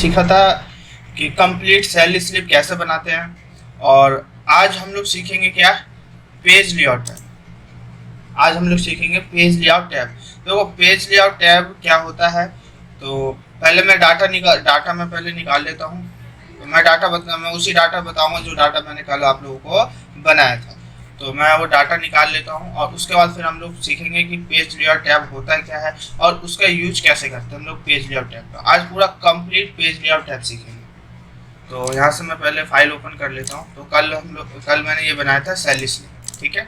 सीखा था कि कंप्लीट सेल स्लिप कैसे बनाते हैं, और आज हम लोग सीखेंगे क्या, पेज लेआउट टैब। आज हम लोग सीखेंगे पेज लेआउट टैब। देखो पेज लेआउट टैब क्या होता है, तो पहले मैं डाटा मैं पहले निकाल लेता हूँ। तो मैं उसी डाटा बताऊंगा जो डाटा मैंने कल आप लोगों को बनाया था। तो मैं वो डाटा निकाल लेता हूँ और उसके बाद फिर हम लोग सीखेंगे कि पेज लेआउट टैब होता क्या है और उसका यूज कैसे करते हैं हम लोग पेज लेआउट टैब का। आज पूरा कंप्लीट पेज लेआउट टैब सीखेंगे। तो यहाँ से मैं पहले फाइल ओपन कर लेता हूँ। तो कल मैंने ये बनाया था सेल स्लिप, ठीक है।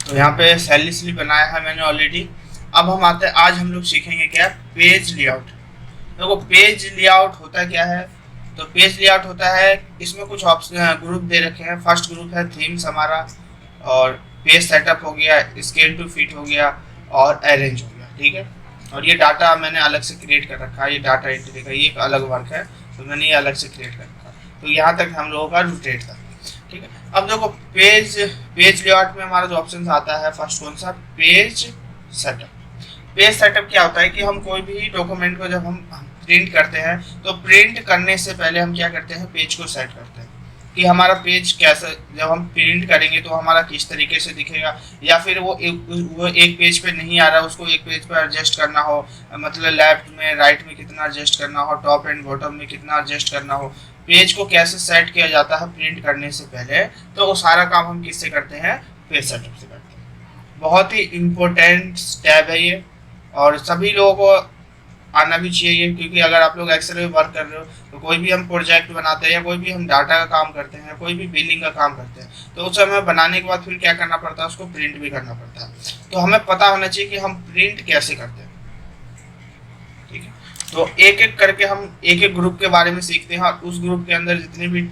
तो यहाँ पे सेल स्लिप बनाया है मैंने ऑलरेडी। अब हम आते हैं, आज हम लोग सीखेंगे क्या, पेज लेआउट। देखो पेज लेआउट होता क्या है, तो पेज लेआउट होता है, इसमें कुछ ऑप्शन ग्रुप दे रखे हैं। फर्स्ट ग्रुप है थीम्स हमारा, और पेज सेटअप हो गया, स्केल टू फिट हो गया, और अरेंज हो गया, ठीक है। और ये डाटा मैंने अलग से क्रिएट कर रखा है, ये डाटा एंट्री का ये एक अलग वर्क है, तो मैंने ये अलग से क्रिएट कर रखा है। तो यहाँ तक हम लोगों का रोटेट था, ठीक है। अब देखो पेज लेआउट में हमारा जो ऑप्शन आता है फर्स्ट कौन सा, पेज सेटअप। पेज सेटअप क्या होता है कि हम कोई भी डॉक्यूमेंट को जब हम प्रिंट करते हैं, तो प्रिंट करने से पहले हम क्या करते हैं, पेज को सेट करते हैं कि हमारा पेज कैसे, जब हम प्रिंट करेंगे तो हमारा किस तरीके से दिखेगा, या फिर वो एक पेज पे नहीं आ रहा है, उसको एक पेज पर एडजस्ट करना हो, मतलब लेफ्ट में राइट में कितना एडजस्ट करना हो, टॉप एंड बॉटम में कितना एडजस्ट करना हो, पेज को कैसे सेट किया जाता है प्रिंट करने से पहले। तो वो सारा काम हम किससे करते हैं, पेज सेटअप से करते हैं। बहुत ही इम्पोर्टेंट टैब है ये, और सभी लोगों को आना भी चाहिए, क्योंकि अगर आप लोग एक्सेल में वर्क कर रहे हो, तो कोई भी हम प्रोजेक्ट बनाते हैं या कोई भी हम डाटा का काम करते हैं, कोई भी बिलिंग का काम करते हैं, तो उस समय बनाने के बाद फिर क्या करना पड़ता है, उसको प्रिंट भी करना पड़ता है। तो हमें पता होना चाहिए कि हम प्रिंट कैसे करते हैं, ठीक है। तो एक एक करके हम एक एक ग्रुप के बारे में सीखते हैं, और उस ग्रुप के अंदर जितने भी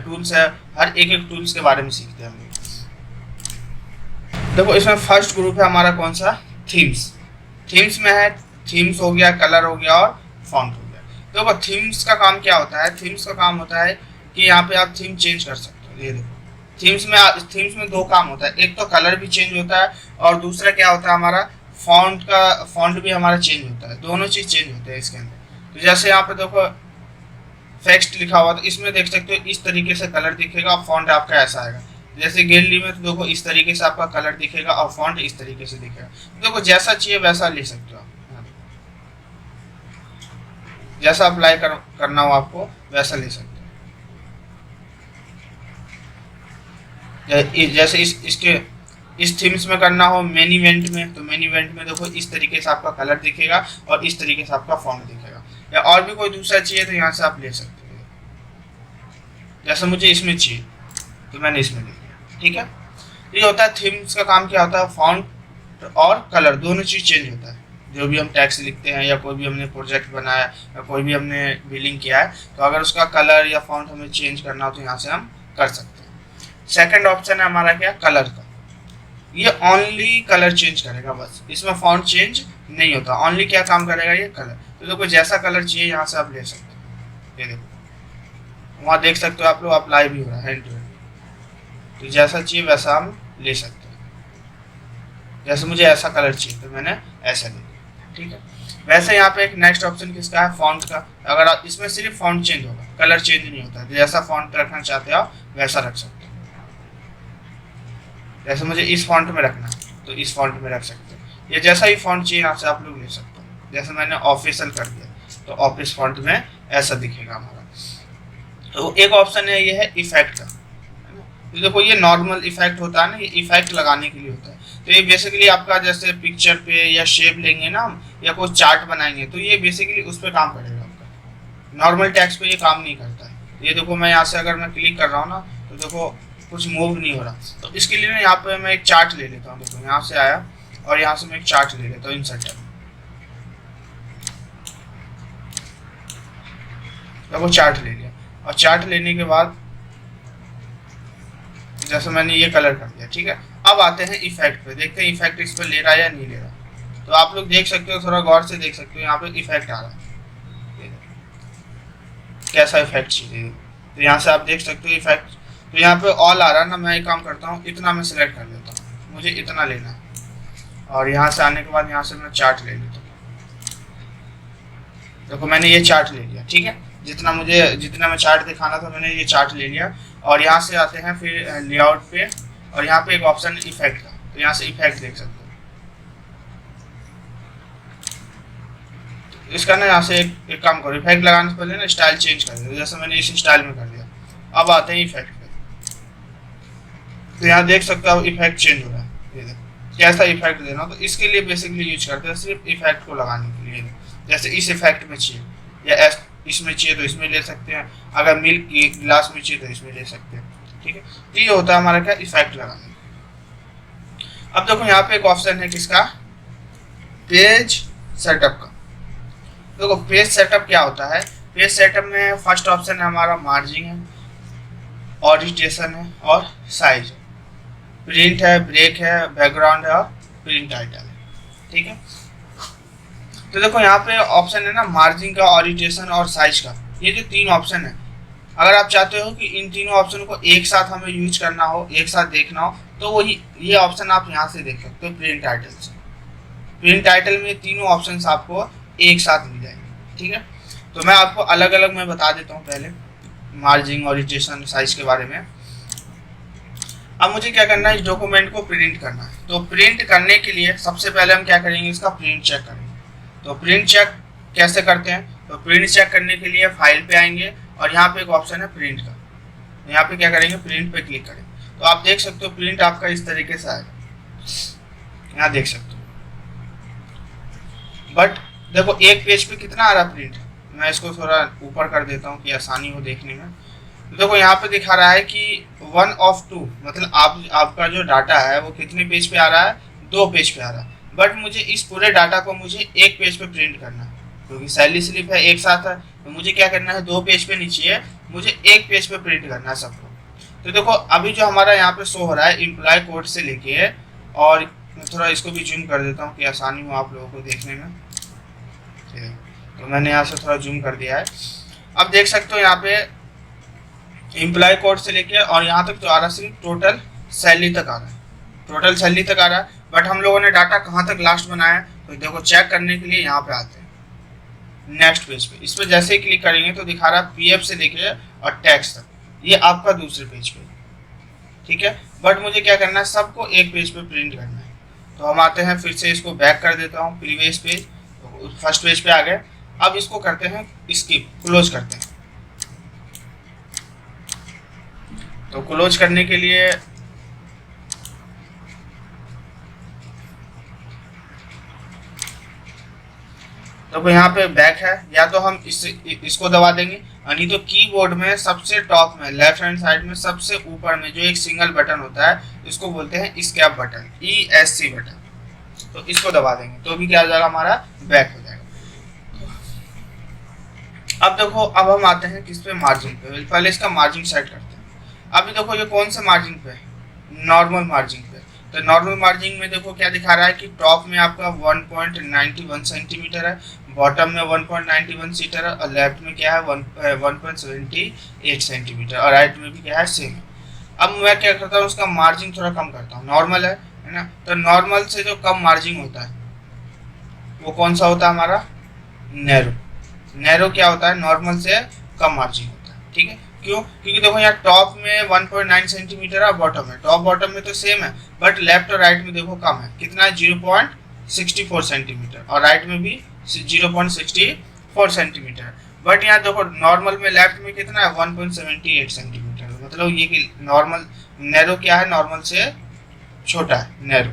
टूल्स है, हर एक एक टूल्स के बारे में सीखते हैं हम लोग। देखो इसमें फर्स्ट ग्रुप है हमारा कौन सा, थीम्स। थीम्स में है, थीम्स हो गया, कलर हो गया, और फॉन्ट हो गया। देखो थीम्स का काम क्या होता है, थीम्स का काम होता है कि यहाँ पे आप थीम चेंज कर सकते हो। ये देखो थीम्स में दो काम होता है, एक तो कलर भी चेंज होता है, और दूसरा क्या होता है हमारा फॉन्ट भी हमारा चेंज होता है। दोनों चीज चेंज होते हैं इसके अंदर। तो जैसे यहाँ पे देखो टेक्स्ट लिखा हुआ, तो इसमें देख सकते हो इस तरीके से कलर दिखेगा, फॉन्ट आपका ऐसा आएगा। जैसे गैलरी में तो देखो इस तरीके से आपका कलर दिखेगा और फॉन्ट इस तरीके से दिखेगा। देखो जैसा चाहिए वैसा ले सकते हो आप, जैसा अप्लाई करना हो आपको वैसा ले सकते हो। जैसे इस थीम्स में करना हो मेन इवेंट में, तो मेन इवेंट में देखो इस तरीके से आपका कलर दिखेगा और इस तरीके से आपका फॉन्ट दिखेगा। या और भी कोई दूसरा चाहिए तो यहाँ से आप ले सकते हो। जैसे मुझे इसमें चाहिए तो मैंने इसमें ले लिया, ठीक है। ये होता है थीम्स का काम। क्या होता है, फॉन्ट और कलर दोनों चीज चेंज होता है। जो भी हम टेक्स्ट लिखते हैं, या कोई भी हमने प्रोजेक्ट बनाया, या कोई भी हमने बिलिंग किया है, तो अगर उसका कलर या फॉन्ट हमें चेंज करना हो तो यहाँ से हम कर सकते हैं। सेकंड ऑप्शन है हमारा क्या, कलर का। ये ओनली कलर चेंज करेगा बस, इसमें फॉन्ट चेंज नहीं होता। ओनली क्या काम करेगा, ये कलर। तो देखो जैसा कलर चाहिए यहाँ से आप ले सकते हो। ये देखो वहाँ देख सकते हो आप लोग, अप्लाई भी हो रहा है हैंड टू हैंड। तो जैसा चाहिए वैसा हम ले सकते हैं। जैसे मुझे ऐसा कलर चाहिए तो मैंने ऐसा ले लिया, ठीक है। वैसे यहाँ पे एक नेक्स्ट ऑप्शन किसका है, फॉन्ट का। अगर आप इसमें सिर्फ फॉन्ट चेंज होगा, कलर चेंज नहीं होता। जैसा फॉन्ट रखना चाहते हो वैसा रख सकते हो। जैसे मुझे इस फॉन्ट में रखना है तो इस फॉन्ट में रख सकते हो। ये जैसा ही फॉन्ट चाहिए यहाँ से आप लोग ले सकते हो। जैसे मैंने ऑफिशियल कर दिया तो ऑफिस फॉन्ट में ऐसा दिखेगा हमारा। तो एक ऑप्शन है, ये है इफेक्ट का। तो देखो ये नॉर्मल इफेक्ट होता है ना, ये इफेक्ट लगाने के लिए होता है। तो ये बेसिकली आपका जैसे पिक्चर पे या शेप लेंगे ना हम, या कोई चार्ट बनाएंगे, तो ये बेसिकली उस पर काम करेगा आपका। नॉर्मल टेक्स्ट पे ये काम नहीं करता है। ये देखो मैं यहाँ से अगर मैं क्लिक कर रहा हूँ ना, तो देखो कुछ मूव नहीं हो रहा। तो इसके लिए ना यहाँ पे मैं एक चार्ट ले लेता हूँ। देखो यहाँ से आया और यहाँ से मैं एक चार्ट ले लेता हूँ, इंसर्ट। देखो चार्ट ले लिया, और चार्ट लेने के बाद जैसे मैंने ये कलर कर दिया, ठीक है। अब आते हैं इफेक्ट पे, देखते हैं इफेक्ट इस पर ले रहा है या नहीं ले रहा। तो आप लोग देख सकते हो, थोड़ा गौर से देख सकते हो, यहाँ पे इफेक्ट आ रहा है। कैसा इफेक्ट चाहिए, तो यहाँ से आप देख सकते हो इफेक्ट। तो यहाँ पे ऑल आ रहा है ना, मैं एक काम करता हूँ, इतना मैं सिलेक्ट कर लेता हूँ, मुझे इतना लेना है। और यहाँ से आने के बाद यहाँ से मैं चार्ट ले लेता हूँ। देखो मैंने ये चार्ट ले लिया, ठीक है, जितना मैं चार्ट दिखाना था मैंने ये चार्ट ले लिया। और यहाँ से आते हैं फिर लेआउट पे, और यहाँ पे एक ऑप्शन इफेक्ट का, तो यहाँ से इफेक्ट देख सकते हो। इसका ना यहाँ से एक काम करो, इफेक्ट लगाने से पहले ना स्टाइल चेंज कर दो, जैसे मैंने इस स्टाइल में कर दिया। अब आते हैं इफेक्ट पे, तो यहाँ देख सकते हो इफेक्ट चेंज हो रहा है। ये देखो कैसा इफेक्ट देना हो, तो इसके लिए बेसिकली यूज करते हैं सिर्फ इफेक्ट को लगाने के लिए। जैसे इस इफेक्ट में चाहिए या इसमें चाहिए तो इसमें ले सकते हैं, अगर मिल्क गिलास में चाहिए तो इसमें ले सकते हैं, ठीक है। तो ये होता है हमारा क्या, इफेक्ट लगाने। अब देखो यहाँ पे एक ऑप्शन है किसका, पेज सेटअप का। देखो पेज सेटअप क्या होता है, पेज सेटअप में फर्स्ट ऑप्शन है हमारा मार्जिन है, ओरिएंटेशन है और साइज है, प्रिंट है, ब्रेक है, बैकग्राउंड है और प्रिंट टाइटल है, ठीक है। तो देखो यहाँ पे ऑप्शन है ना मार्जिन का, ओरिएंटेशन और साइज का, ये जो 3 ऑप्शन है, अगर आप चाहते हो कि इन तीनों ऑप्शन को एक साथ हमें यूज करना हो, एक साथ देखना हो, तो वही ये ऑप्शन आप यहाँ से देख सकते हो प्रिंट टाइटल से। प्रिंट टाइटल में तीनों ऑप्शन आपको एक साथ मिल जाएंगे, ठीक है। तो मैं आपको अलग अलग मैं बता देता हूँ पहले मार्जिन, ओरिएंटेशन, साइज के बारे में। अब मुझे क्या करना है, इस डॉक्यूमेंट को प्रिंट करना है। तो प्रिंट करने के लिए सबसे पहले हम क्या करेंगे, इसका प्रिंट चेक करेंगे। तो प्रिंट चेक कैसे करते हैं, तो प्रिंट चेक करने के लिए फाइल पे आएंगे और यहाँ पे एक ऑप्शन है प्रिंट का, यहाँ पे क्या करेंगे, प्रिंट पे क्लिक करेंगे। तो आप देख सकते हो प्रिंट आपका इस तरीके से आएगा, यहाँ देख सकते हो। बट देखो एक पेज पे कितना आ रहा प्रिंट, मैं इसको थोड़ा ऊपर कर देता हूँ कि आसानी हो देखने में। तो देखो यहाँ पे दिखा रहा है कि 1 of 2, मतलब आपका जो डाटा है वो कितने पेज पे आ रहा है, 2 पेज पे आ रहा है। बट मुझे इस पूरे डाटा को मुझे एक पेज पे प्रिंट करना है, क्योंकि सैलरी स्लिप है एक साथ है, तो मुझे क्या करना है, 2 पेज पे नहीं चाहिए, मुझे एक पेज पे प्रिंट करना है सबको। तो देखो अभी जो हमारा यहाँ पे शो हो रहा है एम्प्लॉय कोड से लेके, और मैं थोड़ा इसको भी जूम कर देता हूँ कि आसानी हो आप लोगों को देखने में। तो मैंने यहाँ से थोड़ा जूम कर दिया है। अब देख सकते हो यहाँ पे एम्प्लॉय कोड से लेके और यहाँ तक तो आ रहा सिर्फ टोटल सैलरी तक आ रहा है, टोटल सैलरी तक आ रहा है। बट हम लोगों ने डाटा कहाँ तक लास्ट बनाया है, तो देखो चेक करने के लिए यहाँ पे आते हैं नेक्स्ट पेज पे। इस पर जैसे ही क्लिक करेंगे तो दिखा रहा है पीएफ से लेके और टैक्स तक, ये आपका दूसरे पेज पे, ठीक है। बट मुझे क्या करना है, सबको एक पेज पे प्रिंट करना है। तो हम आते हैं, फिर से इसको बैक कर देता हूँ प्रीवियस पेज, तो फर्स्ट पेज पे आ गए। अब इसको करते हैं स्किप, क्लोज करते हैं। तो क्लोज करने के लिए तो यहाँ पे बैक है, या तो हम इसको दबा देंगे, नहीं तो कीबोर्ड में सबसे टॉप में लेफ्ट हैंड साइड में सबसे ऊपर में जो एक सिंगल बटन होता है, इसको बोलते हैं एस्केप बटन, ESC बटन। तो इसको दबा देंगे तो भी क्या हो जाएगा, हमारा बैक हो जाएगा। अब देखो अब हम आते हैं किस पे, मार्जिन पे। पहले इसका मार्जिन सेट करते हैं। अभी देखो ये कौन से मार्जिन पे, नॉर्मल मार्जिन पे। तो नॉर्मल मार्जिन में देखो क्या दिखा रहा है कि टॉप में आपका 1.91 सेंटीमीटर है, बॉटम में 1.91 सीटर है, और लेफ्ट में क्या है 1.78 सेंटीमीटर, और राइट में भी क्या है सेम। अब मैं क्या करता हूँ, उसका मार्जिन थोड़ा कम करता हूँ, नॉर्मल है ना। तो नॉर्मल से जो कम मार्जिन होता है वो कौन सा होता है हमारा, नैरो। नैरो क्या होता है, नॉर्मल से कम मार्जिन होता है, ठीक है। क्यों, क्योंकि देखो यहाँ टॉप में 1.9 सेंटीमीटर है, बॉटम में, टॉप बॉटम में तो सेम है, बट लेफ्ट और राइट में देखो कम है, कितना है 0.64 सेंटीमीटर, और राइट में भी 0.64 सेंटीमीटर। बट यहाँ देखो नॉर्मल में लेफ्ट में कितना है 1.78 सेंटीमीटर, मतलब ये नॉर्मल, नैरो क्या है, नॉर्मल से छोटा है नैरो।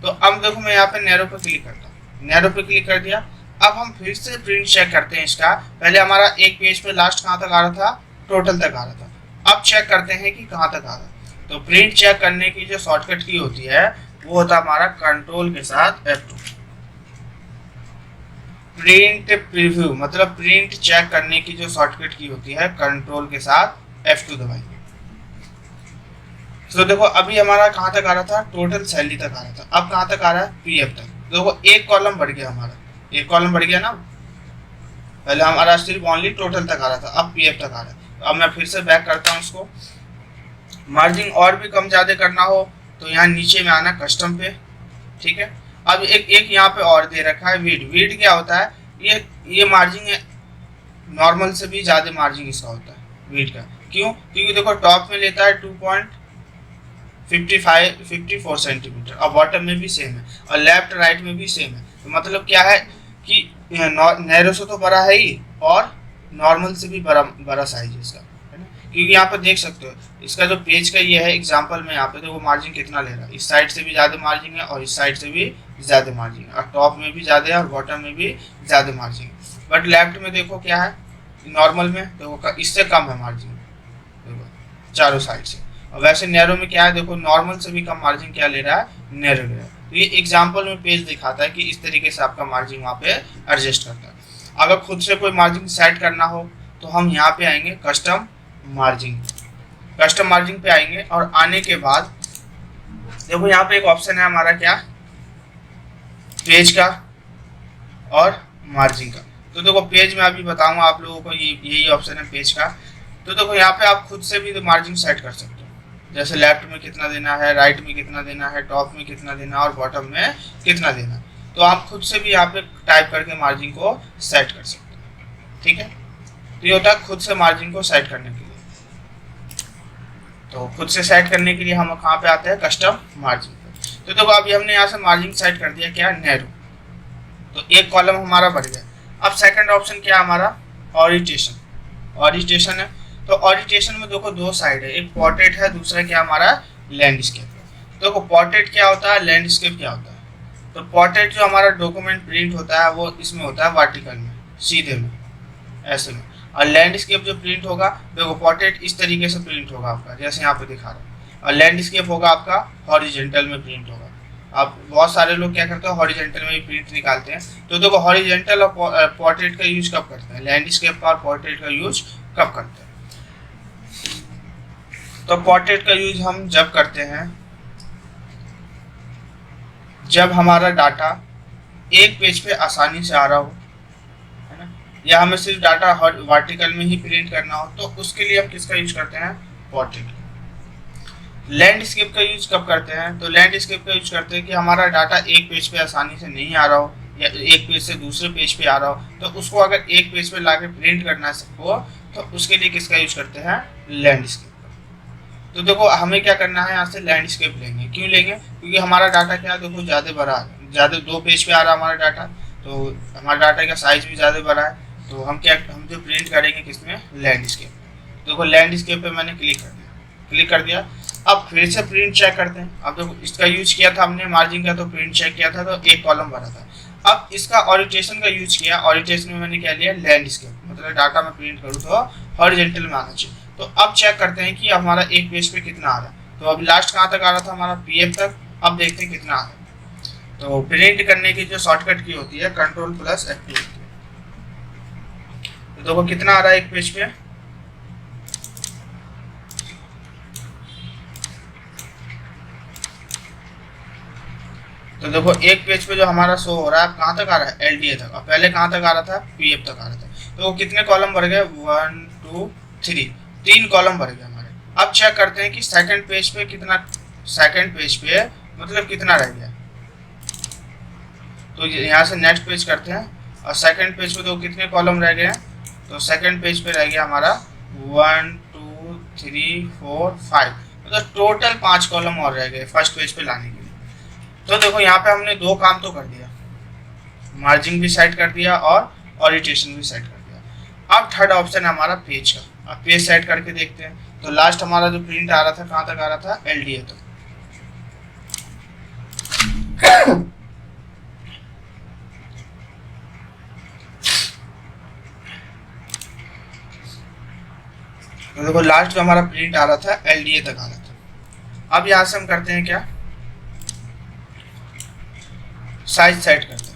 तो अब देखो मैं यहाँ पे नैरो पे क्लिक करता हूँ, नैरो पे क्लिक कर दिया। अब हम फिर से प्रिंट चेक करते हैं इसका। पहले हमारा एक पेज पे लास्ट कहाँ तक आ रहा था, टोटल तक आ रहा था। अब चेक करते हैं कि कहाँ तक आ रहा है। तो प्रिंट चेक करने की जो शॉर्टकट की होती है वो होता है हमारा कंट्रोल के साथ F2। प्रिंट प्रीव्यू मतलब प्रिंट चेक करने की जो शॉर्टकट की होती है, कंट्रोल के साथ F2 दबाएंगे। तो देखो अभी हमारा कहाँ तक आ रहा था, टोटल सैलरी तक आ रहा था। अब कहाँ तक आ रहा है, पीएफ तक। देखो एक कॉलम बढ़ गया हमारा, एक कॉलम बढ़ गया ना। पहले हमारा सिर्फ ओनली टोटल तक आ रहा था, अब पीएफ तक आ रहा है। तो अब मैं फिर से बैक करता हूँ इसको। मार्जिन और भी कम ज़्यादा करना हो तो यहाँ नीचे में आना कस्टम पे, ठीक है। अब एक एक यहाँ पे और दे रखा है विड। विड क्या होता है, ये मार्जिन है, नॉर्मल से भी ज़्यादा मार्जिन इसका होता है विड का। क्यों? क्योंकि देखो टॉप में लेता है 2.54 सेंटीमीटर और बॉटम में भी सेम है और लेफ्ट राइट में भी सेम है। तो मतलब क्या है कि नैरो से तो बड़ा है ही और नॉर्मल से भी बड़ा साइज है इसका, है ना। क्योंकि यहाँ पर देख सकते हो इसका जो पेज का ये है एग्जांपल में, यहाँ पे देखो मार्जिन कितना ले रहा है, इस साइड से भी ज़्यादा मार्जिन है और इस साइड से भी ज़्यादा मार्जिन है और टॉप में भी ज़्यादा है और बॉटम में भी ज़्यादा मार्जिन है। बट लेफ्ट में देखो क्या है, नॉर्मल में देखो इससे कम है मार्जिन, देखो चारों साइड से। और वैसे नैरो में क्या है, देखो नॉर्मल से भी कम मार्जिन क्या ले रहा है, नैरो ले रहा है। तो ये एग्जांपल में पेज दिखाता है कि इस तरीके से आपका मार्जिन वहाँ पे एडजस्ट करता है। अगर खुद से कोई मार्जिन सेट करना हो तो हम यहाँ पे आएंगे कस्टम मार्जिन, कस्टम मार्जिन पे आएंगे और आने के बाद देखो यहाँ पे एक ऑप्शन है हमारा क्या, पेज का और मार्जिन का। तो देखो पेज में अभी बताऊंगा आप लोगों को, यही ऑप्शन है पेज का। तो देखो यहाँ पे आप खुद से भी तो मार्जिन सेट कर सकते हो, जैसे लेफ्ट में कितना देना है, राइट में कितना देना है, टॉप में कितना देना है और बॉटम में कितना देना है। तो आप खुद से भी यहाँ पे टाइप करके मार्जिन को सेट कर सकते हो, ठीक है। तो ये होता है खुद से मार्जिन को सेट करने के लिए। तो खुद से सेट करने के लिए हम कहाँ पे आते हैं, कस्टम मार्जिन पे। तो देखो अभी हमने यहाँ से मार्जिन सेट कर दिया क्या, नैरो, तो एक कॉलम हमारा बढ़ गया। अब सेकंड ऑप्शन क्या है हमारा, ओरिएंटेशन। ओरिएंटेशन है, तो ओरिएंटेशन में देखो दो साइड है, एक पोर्ट्रेट है, दूसरा क्या हमारा लैंडस्केप है। देखो पोर्ट्रेट क्या होता है, लैंडस्केप क्या होता है। तो पोर्ट्रेट जो हमारा डॉक्यूमेंट प्रिंट होता है वो इसमें होता है वर्टिकल में, सीधे में, ऐसे में। और लैंडस्केप जो प्रिंट होगा, देखो पोर्ट्रेट इस तरीके से प्रिंट होगा आपका, जैसे यहाँ पे दिखा रहा हूँ, और लैंडस्केप होगा आपका हॉरिजॉन्टल में प्रिंट होगा। आप बहुत सारे लोग क्या करते हैं, हॉरिजॉन्टल में ही प्रिंट निकालते हैं। तो देखो हॉरिजॉन्टल और पोर्ट्रेट का यूज कब करते हैं, लैंडस्केप का और पोर्ट्रेट का यूज कब करते हैं। तो पोर्ट्रेट का यूज हम जब करते हैं जब हमारा डाटा एक पेज पे आसानी से आ रहा हो, है ना, या हमें सिर्फ डाटा वर्टिकल में ही प्रिंट करना हो, तो उसके लिए हम किसका यूज करते हैं, पोर्ट्रेट। लैंडस्केप का यूज कब करते हैं, तो लैंडस्केप का यूज करते हैं कि हमारा डाटा एक पेज पे आसानी से नहीं आ रहा हो या एक पेज से दूसरे पेज पे आ रहा हो, तो उसको अगर एक पेज पे लाके प्रिंट करना हो तो उसके लिए किसका यूज करते हैं, लैंडस्केप। तो देखो हमें क्या करना है, यहाँ से लैंडस्केप लेंगे। क्यों लेंगे, क्योंकि हमारा डाटा क्या देखो ज़्यादा बड़ा है, ज़्यादा दो पेज पे आ रहा है हमारा डाटा, तो हमारा डाटा का साइज भी ज़्यादा बड़ा है। तो हम जो प्रिंट करेंगे किसमें, लैंडस्केप। देखो लैंडस्केप पे मैंने क्लिक कर दिया। अब फिर से प्रिंट चेक करते हैं। अब देखो इसका यूज किया था हमने मार्जिन का, तो प्रिंट चेक किया था तो एक कॉलम भरा था। अब इसका ओरिएंटेशन का यूज किया, ओरिएंटेशन में मैंने क्या लिया, लैंडस्केप, मतलब डाटा में प्रिंट करूँ तो हॉरिजॉन्टल में आना चाहिए। तो अब चेक करते हैं कि हमारा एक पेज पे कितना आ रहा है। तो अभी लास्ट कहाँ तक आ रहा था हमारा, पीएफ तक। अब देखते हैं कितना आ रहा है। तो प्रिंट करने की जो शॉर्टकट की होती है Ctrl+F2। तो देखो कितना आ रहा है एक पेज पे, तो देखो एक पेज पे जो हमारा शो हो रहा है कहाँ तक आ रहा है, एलडीए तक। और पहले कहाँ तक आ रहा था, पीएफ तक आ रहा था। तो कितने कॉलम भर गए, 1 2 3, 3 कॉलम भर गए हमारे। अब चेक करते हैं कि सेकंड पेज पे कितना, सेकंड पेज पे मतलब कितना रह गया। तो यहाँ से नेक्स्ट पेज करते हैं और सेकंड पेज पे तो कितने कॉलम रह गए हैं। तो सेकंड पेज पे रह गया हमारा 1 2 3 4 5, मतलब टोटल 5 कॉलम और रह गए फर्स्ट पेज पे लाने के लिए। तो देखो यहाँ पे हमने दो काम तो कर दिया, मार्जिन भी सेट कर दिया और ओरिएंटेशन भी सेट कर दिया। अब थर्ड ऑप्शन है हमारा पेज का। अब पेज सेट करके देखते हैं। तो लास्ट हमारा जो प्रिंट आ रहा था कहाँ तक आ रहा था, एलडीए तक। तो देखो लास्ट जो हमारा प्रिंट आ रहा था एलडीए तक आ रहा था। अब यहाँ से हम करते हैं क्या, साइज सेट करते हैं।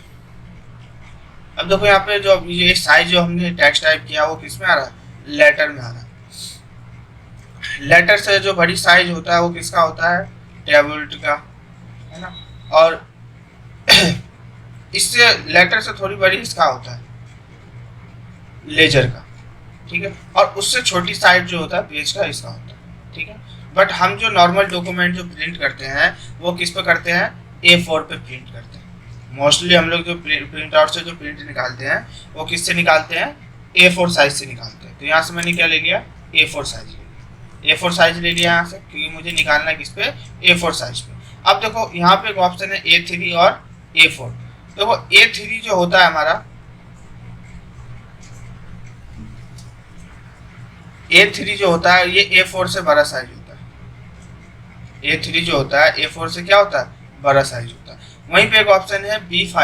अब देखो यहाँ पे जो ये साइज जो हमने टेक्स्ट टाइप किया वो किस में आ रहा है, लेटर में आ रहा है। लेटर से जो बड़ी साइज होता है वो किसका होता है, टैबलेट का, है ना। और इससे लेटर से थोड़ी बड़ी इसका होता है, लेजर का, ठीक है। और उससे छोटी साइज जो होता है पेज का, इसका होता है, ठीक है। बट हम जो नॉर्मल डॉक्यूमेंट जो प्रिंट करते हैं वो किस पे करते हैं, A4 पे प्रिंट करते हैं। मोस्टली हम लोग जो प्रिंट आउट से जो प्रिंट निकालते हैं वो किससे निकालते हैं, A4 साइज से निकालते हैं। तो यहाँ से मैंने क्या ले लिया, A4 साइज ले लिया, A4 साइज ले लिया यहाँ से, क्योंकि मुझे निकालना है किस पे, A4 साइज पे। अब देखो यहाँ पे एक ऑप्शन है A3 और A4। देखो A3 जो होता है हमारा, A3 जो होता है ये A4 से बड़ा साइज होता है। A3 जो होता है A4 से क्या होता है, बड़ा साइज होता है। वहीं पे एक ऑप्शन है B5,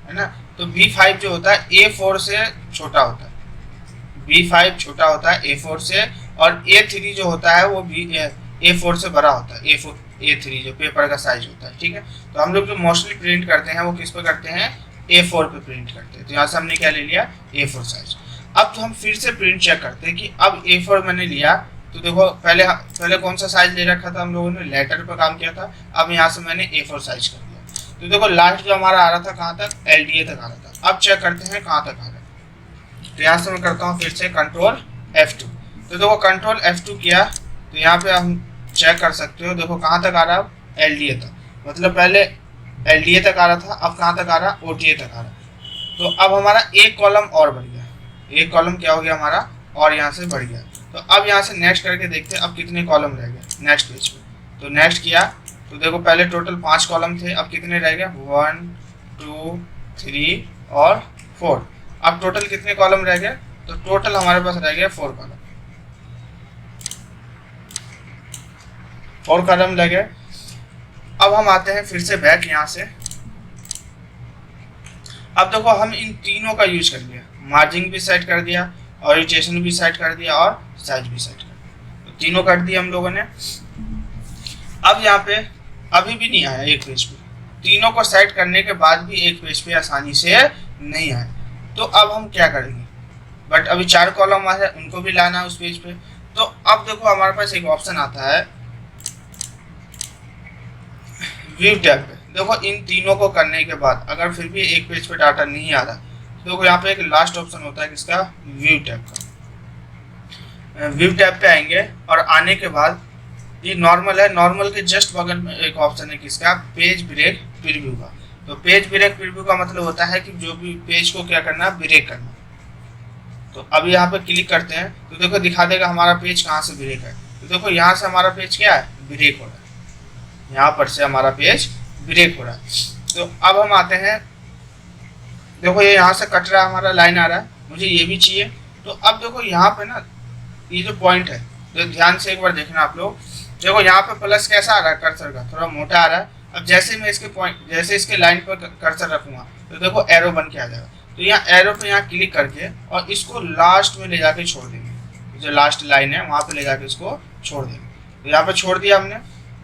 है ना। तो B5 जो होता है A4 से छोटा होता है, B5 छोटा होता है A4 से, और A3 जो होता है वो A4 से बड़ा होता है। A3 जो पेपर का साइज होता है, ठीक है। तो हम लोग जो मोस्टली प्रिंट करते हैं वो किस पे करते हैं, A4 पे प्रिंट करते हैं। तो यहाँ से हमने क्या ले लिया, A4 साइज। अब तो हम फिर से प्रिंट चेक करते हैं कि अब A4 मैंने लिया, तो देखो पहले कौन सा साइज ले रखा था हम लोगों ने, लेटर पर काम किया था। अब यहाँ से मैंने A4 साइज कर लिया। तो देखो लास्ट जो हमारा आ रहा था कहाँ तक, LDA तक आ रहा था। अब चेक करते हैं कहाँ तक आ रहा है। तो यहाँ से मैं करता हूँ फिर से कंट्रोल F2। तो देखो कंट्रोल F2 किया, तो यहाँ पे हम चेक कर सकते हो, देखो कहाँ तक आ रहा है, LDA तक। मतलब पहले LDA तक आ रहा था, अब कहाँ तक आ रहा है, OTA तक आ रहा है। तो अब हमारा एक कॉलम और बढ़ गया, एक कॉलम क्या हो गया हमारा, और यहाँ से बढ़ गया। तो अब यहाँ से नेक्स्ट करके देखते हैं अब कितने कॉलम रह गए नेक्स्ट पेज पे। तो नेक्स्ट किया, तो देखो पहले टोटल 5 कॉलम थे, अब कितने रह गए, 1 2 3 और 4। अब टोटल कितने कॉलम रह गए, तो टोटल हमारे पास रह गया 4 कॉलम, 4 कॉलम रह गए। अब हम आते हैं फिर से बैक यहाँ से। अब देखो हम इन तीनों का यूज कर लिया, मार्जिन भी सेट कर दिया, ओरिएंटेशन भी सेट कर दिया और साइज भी सेट कर दिया। तो तीनों कर दिया हम लोगों ने। अब यहाँ पे अभी भी नहीं आया एक पेज पे, तीनों को सेट करने के बाद भी एक पेज पे आसानी से नहीं आया। तो अब हम क्या करेंगे, बट अभी 4 कॉलम है, उनको भी लाना है उस पेज पे। तो अब देखो हमारे पास एक ऑप्शन आता है व्यू टैब पे। देखो इन तीनों को करने के बाद अगर फिर भी एक पेज पे डाटा नहीं आ रहा, तो देखो यहाँ पे एक लास्ट ऑप्शन होता है किसका, व्यू टैब का। व्यू टैब पे आएंगे और आने के बाद ये नॉर्मल है, नॉर्मल के जस्ट बगल में एक ऑप्शन है किसका, पेज ब्रेक प्रीव्यू का। तो पेज ब्रेक प्रीव्यू का मतलब होता है कि जो भी पेज को क्या करना, ब्रेक करना। तो अभी यहाँ पे क्लिक करते हैं तो देखो दिखा देगा हमारा पेज कहाँ से ब्रेक है। तो देखो यहाँ से हमारा पेज क्या है, ब्रेक हो रहा है, यहाँ पर से हमारा पेज ब्रेक हो रहा है। तो अब हम आते हैं, देखो ये यहाँ से कट रहा है हमारा, लाइन आ रहा है, मुझे ये भी चाहिए। तो अब देखो यहाँ पे ना ये जो पॉइंट है, तो ध्यान से एक बार देखना आप लोग। देखो यहाँ पे प्लस कैसा आ रहा है, कर्सर का थोड़ा मोटा आ रहा है। अब जैसे मैं इसके पॉइंट, जैसे इसके लाइन पर कर्सर रखूंगा तो देखो एरो बन के आ जाएगा। तो यहाँ एरो पे यहाँ क्लिक करके और इसको लास्ट में ले जाके छोड़ देंगे, जो लास्ट लाइन है वहाँ पे ले जाके इसको छोड़ देंगे। तो यहाँ पे छोड़ दिया हमने।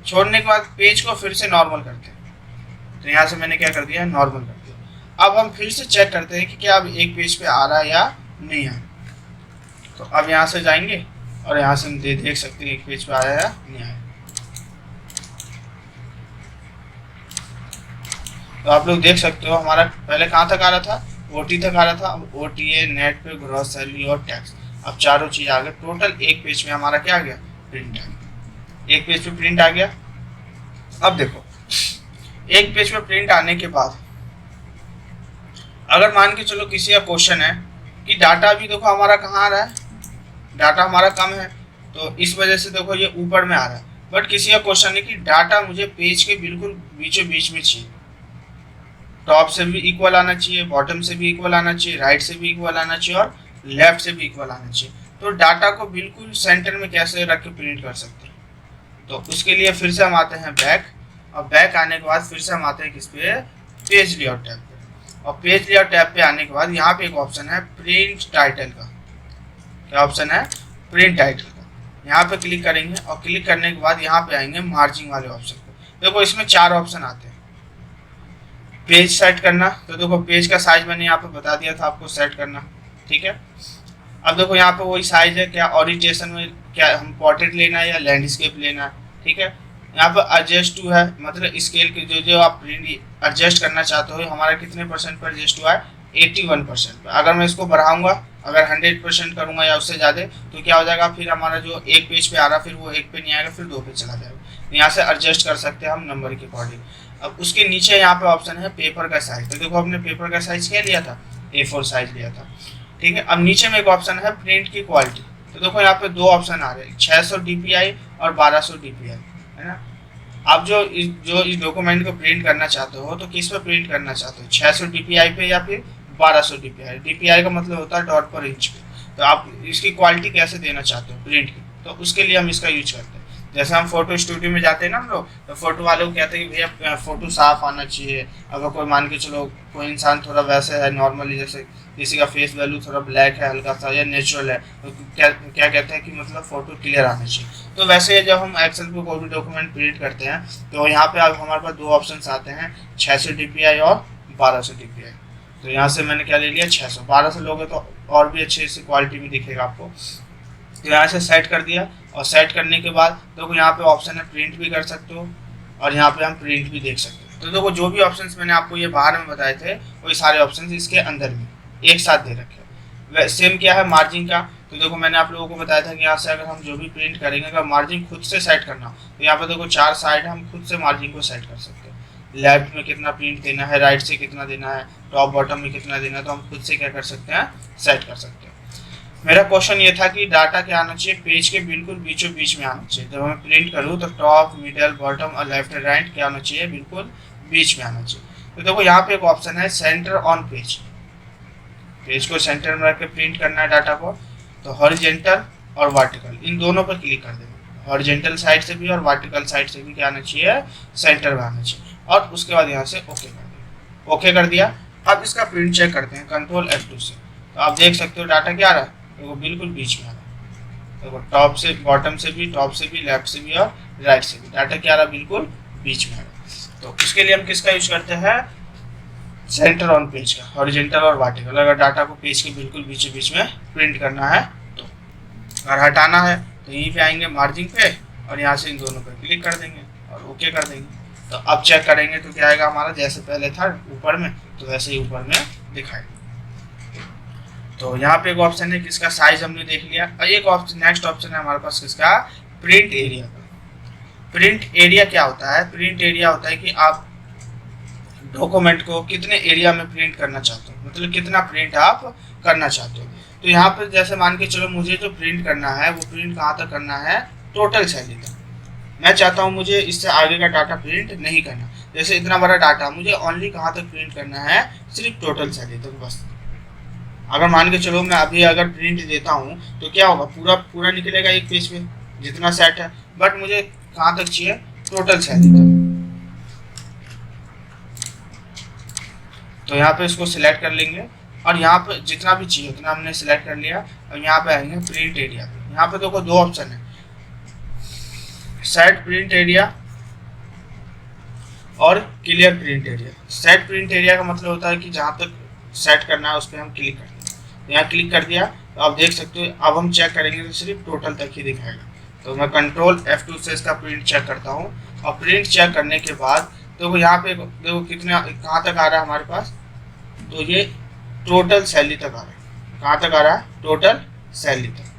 छोड़ने के बाद पेज को फिर से नॉर्मल करते हैं। तो यहाँ से मैंने क्या कर दिया, नॉर्मल कर दिया। अब हम फिर से चेक करते हैं कि क्या अब एक पेज पे आ रहा है या नहीं है। तो अब यहाँ से जाएंगे और यहाँ से हम देख सकते हैं एक पेज पे आया या नहीं आया। तो आप लोग देख सकते हो हमारा पहले कहाँ तक आ रहा था, OT तक आ रहा था। अब OTA, नेट पे, ग्रॉस सैलरी और टैक्स, अब चारों चीज आ गए। टोटल एक पेज पे हमारा क्या आ गया, प्रिंट आ गया, एक पेज पे प्रिंट आ गया। अब देखो एक पेज पे प्रिंट आने के बाद अगर मान के चलो किसी का क्वेश्चन है कि डाटा भी देखो हमारा कहाँ आ रहा है, डाटा हमारा कम है, तो इस वजह से देखो ये ऊपर में आ रहा है। बट किसी का क्वेश्चन है कि डाटा मुझे पेज के बिल्कुल बीचों बीच में चाहिए, टॉप से भी इक्वल आना चाहिए, बॉटम से भी इक्वल आना चाहिए, राइट से भी इक्वल आना चाहिए और लेफ्ट से भी इक्वल आना चाहिए। तो डाटा को बिल्कुल सेंटर में कैसे रख के प्रिंट कर सकते हैं। तो उसके लिए फिर से हम आते हैं बैक, और बैक आने के बाद फिर से हम आते हैं किस पे, पेज लेआउट टैब पे। और पेज लेआउट टैब पे आने के बाद यहाँ पे एक ऑप्शन है प्रिंट टाइटल का। क्या ऑप्शन है, प्रिंट टाइटल का। यहाँ पे क्लिक करेंगे और क्लिक करने के बाद यहाँ पे आएंगे मार्जिन वाले ऑप्शन पे। देखो इसमें 4 ऑप्शन आते हैं। पेज सेट करना, तो देखो पेज का साइज मैंने यहाँ पे बता दिया था आपको सेट करना, ठीक है। अब देखो यहाँ पे वही साइज है, क्या ओरिएंटेशन में क्या हम पोर्ट्रेट लेना है या लैंडस्केप लेना है, ठीक है। यहाँ पे एडजस्ट टू है, मतलब स्केल के जो आप प्रिंट एडजस्ट करना चाहते हो, हमारा कितने % पर एडजस्ट हुआ है, 81% पर। अगर मैं इसको बढ़ाऊंगा, अगर 100% करूंगा या उससे ज़्यादा, तो क्या हो जाएगा, फिर हमारा जो एक पेज पे आ रहा फिर वो एक पे नहीं आएगा, फिर 2 पे चला जाएगा। यहाँ से एडजस्ट कर सकते हैं हम नंबर के अकॉर्डिंग। अब उसके नीचे यहाँ पे ऑप्शन है पेपर का साइज। तो देखो हमने पेपर का साइज क्या लिया था, A4 साइज लिया था, ठीक है। अब नीचे में एक ऑप्शन है प्रिंट की क्वालिटी। तो देखो यहाँ पे दो ऑप्शन आ रहे हैं, 600 DPI और 1200 DPI, है ना। आप जो इस डॉक्यूमेंट को प्रिंट करना चाहते हो तो किस पे प्रिंट करना चाहते हो, 600 DPI पे या फिर 1200 DPI। DPI का मतलब होता है डॉट पर इंच पे। तो आप इसकी क्वालिटी कैसे देना चाहते हो प्रिंट की, तो उसके लिए हम इसका यूज करते हैं। जैसे हम फोटो स्टूडियो में जाते हैं ना हम लोग, तो फोटो वाले को कहते हैं कि भैया फोटो साफ आना चाहिए। अगर कोई मान के चलो कोई इंसान थोड़ा वैसे है नॉर्मली, जैसे किसी का फेस वैल्यू थोड़ा ब्लैक है हल्का सा या नेचुरल है, तो क्या क्या कहते हैं कि मतलब फोटो क्लियर आना चाहिए। तो वैसे जब हम एक्सेल पे कोई भी डॉक्यूमेंट प्रिंट करते हैं तो यहाँ पे अब हमारे पास दो ऑप्शन आते हैं, 600 DPI और 1200 DPI। तो यहाँ से मैंने क्या ले लिया, 600। 1200 लोगे तो और भी अच्छे से क्वालिटी में दिखेगा आपको। तो यहाँ से सेट कर दिया, और सेट करने के बाद देखो यहाँ पे ऑप्शन है प्रिंट भी कर सकते हो और यहाँ पे हम प्रिंट भी देख सकते हो। तो देखो जो भी ऑप्शंस मैंने आपको ये बाहर में बताए थे वही सारे ऑप्शंस इसके अंदर में एक साथ दे रखे हैं। सेम क्या है मार्जिन का, तो देखो मैंने आप लोगों को बताया था कि यहाँ से अगर हम जो भी प्रिंट करेंगे अगर मार्जिन खुद से सेट करना हो तो यहाँ पे देखो 4 साइड हम खुद से मार्जिन को सेट कर सकते हैं। लेफ्ट में कितना प्रिंट देना है, राइट से कितना देना है, टॉप बॉटम में कितना देना है, तो हम खुद से क्या कर सकते हैं, सेट कर सकते हैं। मेरा क्वेश्चन ये था कि डाटा क्या आना चाहिए, पेज के बिल्कुल बीचों बीच में आना चाहिए। जब मैं प्रिंट करूँ तो टॉप मिडल बॉटम और लेफ्ट राइट क्या आना चाहिए, बिल्कुल बीच में आना चाहिए। तो देखो यहाँ पे एक ऑप्शन है सेंटर ऑन पेज, पेज को सेंटर में रख के प्रिंट करना है डाटा को। तो हॉरिजेंटल और वर्टिकल इन दोनों पर क्लिक कर देना, हॉरिजेंटल साइड से भी और वर्टिकल साइड से भी क्या आना चाहिए, सेंटर में आना चाहिए। और उसके बाद यहाँ से ओके कर दिया, ओके कर दिया। अब इसका प्रिंट चेक करते हैं कंट्रोल F2 से। तो आप देख सकते हो डाटा क्या आ रहा है, तो बिल्कुल बीच में आ रहा है। देखो टॉप से बॉटम से भी, टॉप से भी, लेफ्ट से भी और राइट से भी डाटा क्या आ रहा है, बिल्कुल बीच में आ रहा है। तो उसके लिए हम किसका यूज करते हैं, सेंटर ऑन पेज का, हॉरिजेंटल और वर्टिकल। अगर डाटा को पेज के बिल्कुल बीच बीच में प्रिंट करना है तो। अगर हटाना है तो यहीं पे आएंगे मार्जिन पे और यहाँ से इन दोनों पे क्लिक कर देंगे और ओके कर देंगे। तो अब चेक करेंगे तो क्या आएगा हमारा, जैसे पहले था ऊपर में तो वैसे ही ऊपर में दिखाएगा। तो यहाँ पे एक ऑप्शन है किसका, साइज हमने देख लिया। और एक ऑप्शन नेक्स्ट ऑप्शन है हमारे पास किसका, प्रिंट एरिया का। प्रिंट एरिया क्या होता है, प्रिंट एरिया होता है कि आप डॉक्यूमेंट को कितने एरिया में प्रिंट करना चाहते हो, मतलब कितना प्रिंट आप करना चाहते हो। तो यहाँ पर जैसे मान के चलो मुझे जो प्रिंट करना है वो प्रिंट कहाँ तक करना है, टोटल सैलरी तक। मैं चाहता हूँ मुझे इससे आगे का डाटा प्रिंट नहीं करना, जैसे इतना बड़ा डाटा मुझे ओनली कहाँ तक प्रिंट करना है, सिर्फ टोटल सैलरी तक बस। अगर मान के चलो मैं अभी अगर प्रिंट देता हूँ तो क्या होगा, पूरा पूरा निकलेगा एक पेज पे जितना सेट है, बट मुझे कहाँ तक चाहिए, टोटल सैलरी तक। तो यहाँ पे इसको सिलेक्ट कर लेंगे और यहाँ पे जितना भी चाहिए उतना हमने सिलेक्ट कर लिया। और यहाँ पे आएंगे प्रिंट एरिया पे। यहाँ पे देखो दो ऑप्शन है, सेट प्रिंट एरिया और clear print area. Set print area का मतलब होता है कि जहाँ तक सेट करना है उस पर हम क्लिक कर दें। यहाँ क्लिक कर दिया तो आप देख सकते हो अब हम चेक करेंगे तो सिर्फ टोटल तक ही दिखाएगा। तो मैं कंट्रोल F2 से इसका प्रिंट चेक करता हूँ और प्रिंट चेक करने के बाद देखो यहाँ पे देखो कितना कहाँ तक आ रहा है हमारे पास, तो ये टोटल सैलरी तक आ रहा है। कहाँ तक आ रहा है, टोटल सैलरी तक,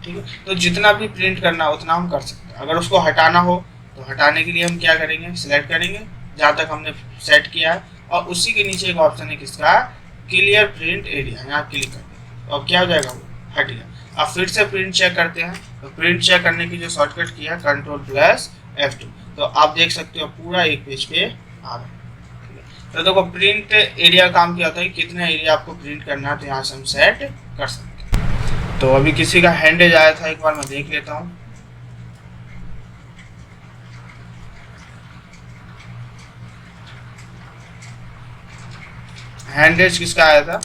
ठीक है। तो जितना भी प्रिंट करना हो उतना हम कर सकते हैं। अगर उसको हटाना हो तो हटाने के लिए हम क्या करेंगे, सिलेक्ट करेंगे जहाँ तक हमने सेट किया है और उसी के नीचे एक ऑप्शन है किसका, क्लियर प्रिंट एरिया। यहाँ क्लिक कर दें और क्या हो जाएगा, वो हट गया। अब फिर से प्रिंट चेक करते हैं। तो प्रिंट चेक करने की जो शॉर्टकट किया कंट्रोल+F2, तो आप देख सकते हो पूरा एक पेज पे आ रहा है। तो देखो प्रिंट एरिया काम क्या होता है, कितना एरिया आपको प्रिंट करना है तो यहाँ से हम सेट कर सकते हैं। तो अभी किसी का हैंडेज आया था, एक बार मैं देख लेता हूँ। हैंडेज किसका आया था,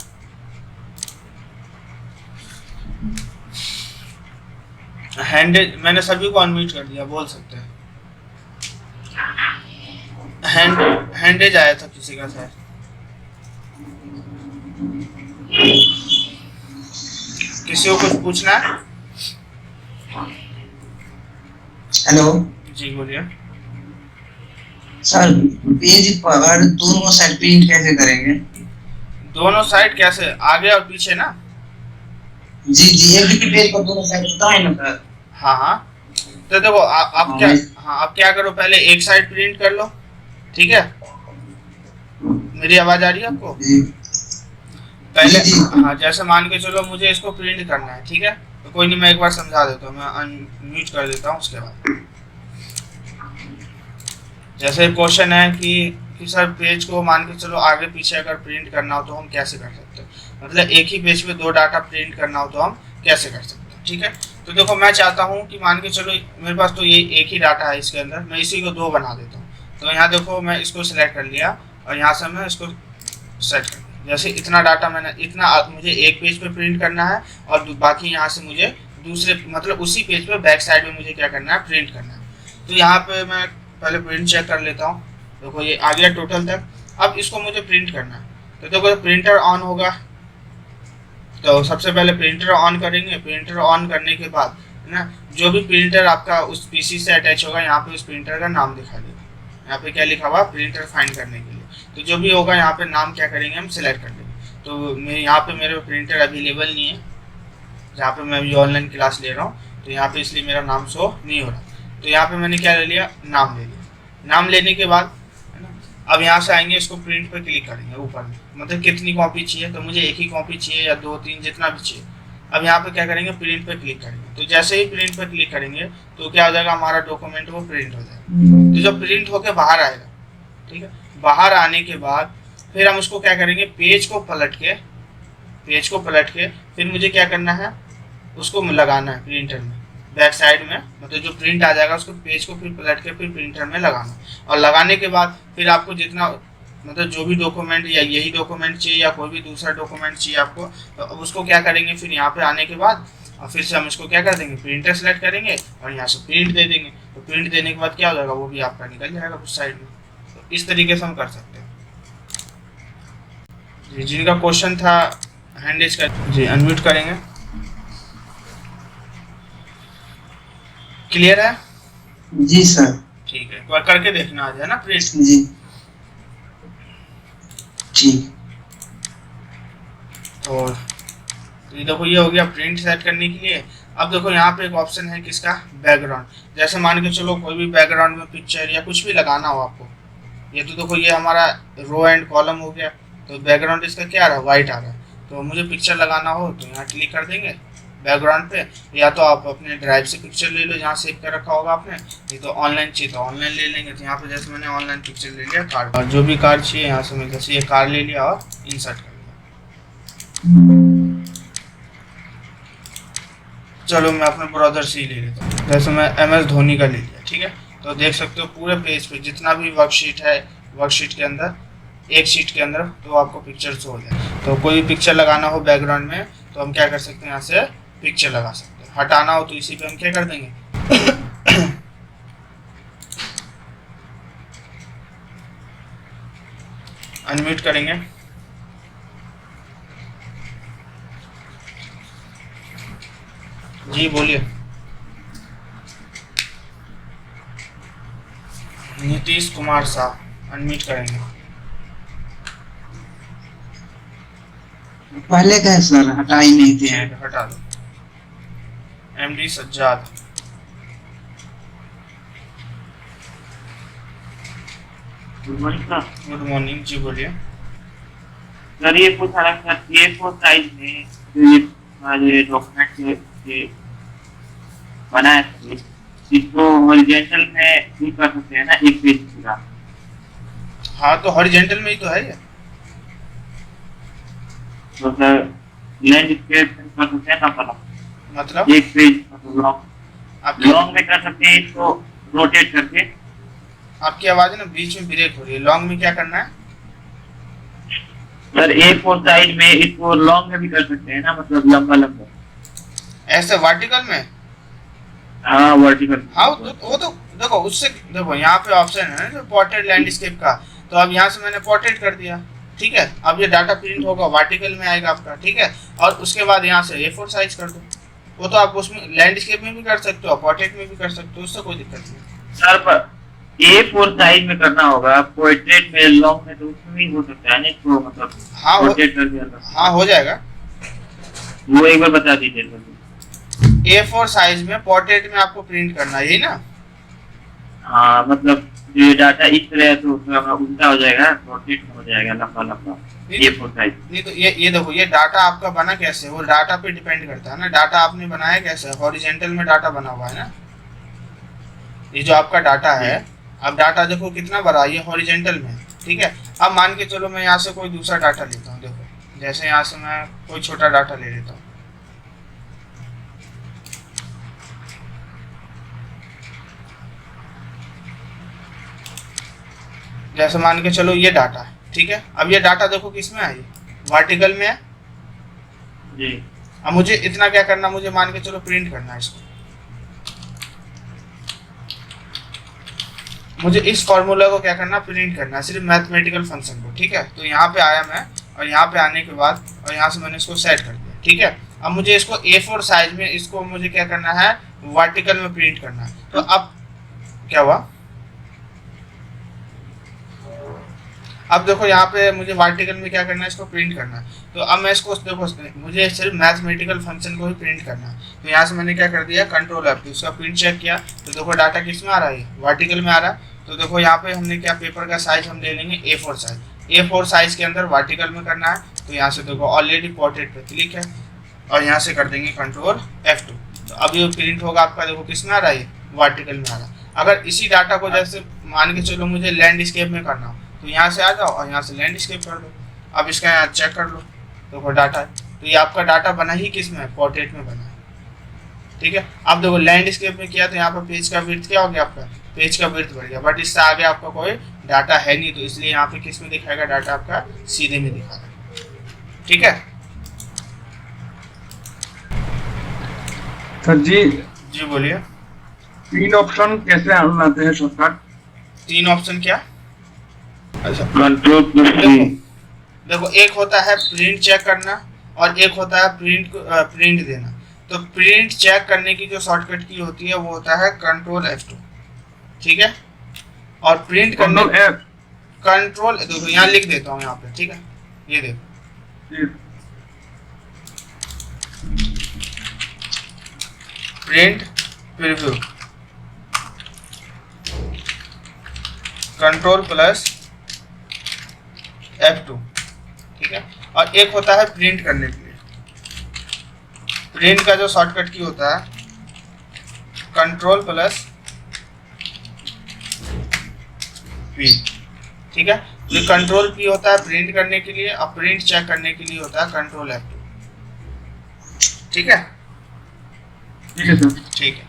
हैंडेज मैंने सभी को अनम्यूट कर दिया, बोल सकते हैं। हैंडेज आया था किसी का शायद। किसी को कुछ पूछना है? हेलो जी बोलिए सर। पेज पर दोनों साइड प्रिंट कैसे करेंगे? दोनों साइड कैसे, आगे और पीछे ना? जी जी, एक ही पेज पर दोनों साइड होता है ना सर? हाँ हाँ, तो देखो आप क्या, हाँ आप क्या करो, पहले एक साइड प्रिंट कर लो, ठीक है। मेरी आवाज आ रही है आपको? जी पहले जी। हाँ, जैसे मान के चलो मुझे इसको प्रिंट करना है, ठीक है। तो कोई नहीं, मैं एक बार समझा देता हूँ, मैं अनम्यूट कर देता हूँ उसके बाद। जैसे क्वेश्चन है कि सर पेज को मान के चलो आगे पीछे अगर प्रिंट करना हो तो हम कैसे कर सकते हैं, मतलब एक ही पेज पे दो डाटा प्रिंट करना हो तो हम कैसे कर सकते हैं, ठीक है। तो देखो मैं चाहता हूँ कि मान के चलो मेरे पास तो ये एक ही डाटा है इसके अंदर, मैं इसी को दो बना देता हूँ। तो यहाँ देखो मैं इसको सिलेक्ट कर लिया और यहाँ से मैं इसको सेट कर दिया। जैसे इतना डाटा मैंने, इतना मुझे एक पेज पे प्रिंट करना है और बाकी यहाँ से मुझे दूसरे मतलब उसी पेज पे बैक साइड में मुझे क्या करना है, प्रिंट करना है। तो यहाँ पे मैं पहले प्रिंट चेक कर लेता हूँ। देखो ये आ गया टोटल तक। अब इसको मुझे प्रिंट करना है, तो देखो प्रिंटर ऑन होगा। तो सबसे पहले प्रिंटर ऑन करेंगे। प्रिंटर ऑन करने के बाद है ना, जो भी प्रिंटर आपका उस पीसी से अटैच होगा, यहाँ पे उस प्रिंटर का नाम दिखा देगा। यहाँ पे क्या लिखा हुआ, प्रिंटर फाइंड करने के लिए। तो जो भी होगा यहाँ पे नाम क्या करेंगे, हम सिलेक्ट कर लेंगे। तो मैं यहाँ पे मेरे प्रिंटर अवेलेबल नहीं है जहाँ पे मैं अभी ऑनलाइन क्लास ले रहा हूँ, तो यहाँ पे इसलिए मेरा नाम शो नहीं हो रहा। तो यहाँ पे मैंने क्या ले लिया, नाम ले लिया। नाम लेने के बाद है ना, अब यहाँ से आएंगे, इसको प्रिंट पे क्लिक करेंगे ऊपर में, मतलब कितनी कॉपी चाहिए, तो मुझे एक ही कॉपी चाहिए या दो तीन, जितना भी चाहिए। अब यहाँ पे क्या करेंगे, प्रिंट पे क्लिक करेंगे। तो जैसे ही प्रिंट पे क्लिक करेंगे तो क्या हो जाएगा, हमारा डॉक्यूमेंट वो प्रिंट हो जाएगा। तो जब प्रिंट होकर बाहर आएगा, ठीक है, बाहर आने के बाद फिर हम उसको क्या करेंगे, पेज को पलट के फिर मुझे क्या करना है, उसको लगाना है प्रिंटर में बैक साइड में, मतलब जो प्रिंट आ जाएगा उसको पेज को फिर पलट के फिर प्रिंटर में लगाना। और लगाने के बाद फिर आपको जितना मतलब जो भी डॉक्यूमेंट या यही डॉक्यूमेंट चाहिए या कोई भी दूसरा डॉक्यूमेंट चाहिए आपको, तो अब उसको क्या करेंगे, फिर यहाँ पे आने के बाद और फिर से हम इसको क्या कर देंगे, प्रिंटर सेलेक्ट करेंगे और यहाँ से प्रिंट दे देंगे। तो प्रिंट देने के बाद क्या हो जाएगा, वो भी आपका निकल जाएगा उस साइड में। तो इस तरीके से हम कर सकते हैं जी। जिनका क्वेश्चन था हैंड रेज कर जी, अनम्यूट करेंगे। क्लियर है? जी सर। ठीक है, एक बार करके देखना आ जाए ना प्रिंट। जी ठीक। तो ये देखो ये हो गया प्रिंट सेट करने के लिए। अब देखो यहाँ पे एक ऑप्शन है किसका, बैकग्राउंड। जैसे मान के चलो कोई भी बैकग्राउंड में पिक्चर या कुछ भी लगाना हो आपको, ये तो देखो ये हमारा रो एंड कॉलम हो गया, तो बैकग्राउंड इसका क्या आ रहा है, वाइट आ रहा है। तो मुझे पिक्चर लगाना हो तो यहाँ क्लिक कर देंगे बैकग्राउंड पे, या तो आप अपने ड्राइव से पिक्चर ले लो जहाँ सेव कर रखा होगा आपने, नहीं तो ऑनलाइन चाहिए तो ऑनलाइन ले लेंगे। तो यहाँ पे जैसे मैंने ऑनलाइन पिक्चर ले लिया कार, और जो भी कार चाहिए यहाँ से मैं जैसे ये कार ले लिया और इंसर्ट कर लिया। चलो मैं अपने ब्राउज़र से ही ले लेता हूँ, जैसे मैं MS धोनी का ले लिया, ठीक है। तो देख सकते हो पूरे पेज पे जितना भी वर्कशीट है, वर्कशीट के अंदर एक शीट के अंदर तो आपको पिक्चर शो हो जाए। तो कोई भी पिक्चर लगाना हो बैकग्राउंड में तो हम क्या कर सकते हैं, यहाँ से पिक्चर लगा सकते हैं। हटाना हो तो इसी पे हम क्या कर देंगे अनम्यूट करेंगे। जी बोलिए। नीतीश कुमार साहब, अनम्यूट करेंगे। पहले का है सर, हटा ही नहीं थे। हटा दो। MD Sajjad. Good morning sir. Good morning जी, बोलिए। सर ये पूछा रहा था A4 साइज में ये डॉक्यूमेंट बनाया था, इसको हॉरिजॉन्टल में भी कर सकते हैं ना, एक पेज पूरा। हाँ तो हॉरिजॉन्टल में ही तो है ये। तो सर लैंडस्केप में कर सकते हैं ना पहला, मतलब एक पेज आपकी लॉन्ग में कर सकते हैं, इसको रोटेट करके। आपकी आवाज ना बीच में ब्रेक हो रही है। लॉन्ग में क्या करना है सर A4 साइज में इसको लॉन्ग में भी कर सकते हैं ना, मतलब लंबा लंबा। ऐसे वर्टिकल में? हाँ वर्टिकल। हाँ वो तो देखो उससे देखो यहाँ पे ऑप्शन है जो पोर्ट्रेट लैंडस्केप का, तो अब यहाँ से मैंने पोर्ट्रेट कर दिया, ठीक है। अब ये डाटा प्रिंट होगा वर्टिकल में आएगा आपका, ठीक है। और उसके बाद यहाँ से A4 साइज कर दो। वो तो आप उसमें लैंडस्केप में भी कर सकते हो, पोर्ट्रेट में भी कर सकते हो, उससे कोई दिक्कत नहीं। सर पर A4 साइज में करना होगा, पोर्ट्रेट में लॉन्ग में तो उसमें भी हो सकता है ना, तो मतलब हाँ पोर्ट्रेट कर दिया। हाँ हो जाएगा। वो एक बार बता दीजिए सर। A4 साइज में पोर्ट्रेट में आपको प्रिंट करना है, यही ना? हाँ मतलब ये डाटा इस तरह है तो उसमें अपना उल्टा हो जाएगा, पोर्ट्रेट में हो जाएगा लंबा लंबा ये फोर साइज। नहीं तो ये देखो, ये डाटा आपका बना कैसे, वो डाटा पे डिपेंड करता है ना। डाटा आपने बनाया कैसे, हॉरिजेंटल में डाटा बना हुआ है ना, ये जो आपका डाटा है। अब डाटा देखो कितना बड़ा, ये हॉरिजेंटल में, ठीक है। अब मान के चलो मैं यहाँ से कोई दूसरा डाटा लेता हूँ, देखो जैसे यहाँ से मैं कोई छोटा डाटा ले लेता हूँ, जैसे मान के चलो ये डाटा है, ठीक है। अब ये डाटा देखो किस में है, वर्टिकल में है जी। अब मुझे इतना क्या करना, मुझे मान के चलो प्रिंट करना है इसको। मुझे इस फॉर्मूला को क्या करना, प्रिंट करना है, सिर्फ मैथमेटिकल फंक्शन को, ठीक है। तो यहाँ पे आया मैं, और यहाँ पे आने के बाद और यहाँ से मैंने इसको सेट कर दिया, ठीक है। अब मुझे इसको A4 साइज में इसको मुझे क्या करना है, वर्टिकल में प्रिंट करना है। तो अब क्या हुआ, अब देखो यहाँ पे मुझे वर्टिकल में क्या करना है, इसको प्रिंट करना है। तो अब मैं इसको देखो, मुझे सिर्फ मैथमेटिकल फंक्शन को ही प्रिंट करना है। तो यहाँ से मैंने क्या कर दिया, कंट्रोल F2, उसका प्रिंट चेक किया तो देखो डाटा किस में आ रहा है, वर्टिकल में आ रहा है। तो देखो यहाँ पे हमने क्या, पेपर का साइज हम ले लेंगे A4 साइज। A4 साइज के अंदर वर्टिकल में करना है। तो यहाँ से देखो ऑलरेडी पोर्ट्रेट पे क्लिक है और यहाँ से कर देंगे कंट्रोल F2। तो अब ये प्रिंट होगा आपका, देखो किस में आ रहा है, वर्टिकल में आ रहा है। अगर इसी डाटा को जैसे मान के चलो मुझे लैंडस्केप में करना हो, तो यहाँ से आ जाओ और यहाँ से लैंडस्केप कर दो। अब इसका यहाँ चेक कर लो, देखो डाटा है। तो ये आपका डाटा बना ही किस में है, पोर्ट्रेट में बना है, ठीक है। अब देखो लैंडस्केप में किया तो यहाँ पर पेज का विड्थ क्या हो गया, आपका पेज का विड्थ बढ़ गया, बट इससे आगे आपका कोई डाटा है नहीं, तो इसलिए यहाँ पे किस में दिखाएगा, डाटा आपका सीधे में दिखाएगा, ठीक है। सर जी बोलिए। 3 ऑप्शन कैसे आते हैं शॉर्टकट? 3 ऑप्शन क्या? अच्छा कंट्रोल प्लस देखो एक होता है प्रिंट चेक करना और एक होता है प्रिंट देना। तो प्रिंट चेक करने की जो शॉर्टकट की होती है वो होता है कंट्रोल F2, ठीक है। और प्रिंट करने कंट्रोल, देखो यहाँ लिख देता हूँ यहाँ पे, ठीक है। ये देखो print preview, control plus F2, ठीक है। और एक होता है प्रिंट करने के लिए, प्रिंट का जो शॉर्टकट की होता है कंट्रोल प्लस P, ठीक है। तो कंट्रोल P होता है प्रिंट करने के लिए और प्रिंट चेक करने के लिए होता है कंट्रोल F2, ठीक है। ठीक है सर। ठीक है।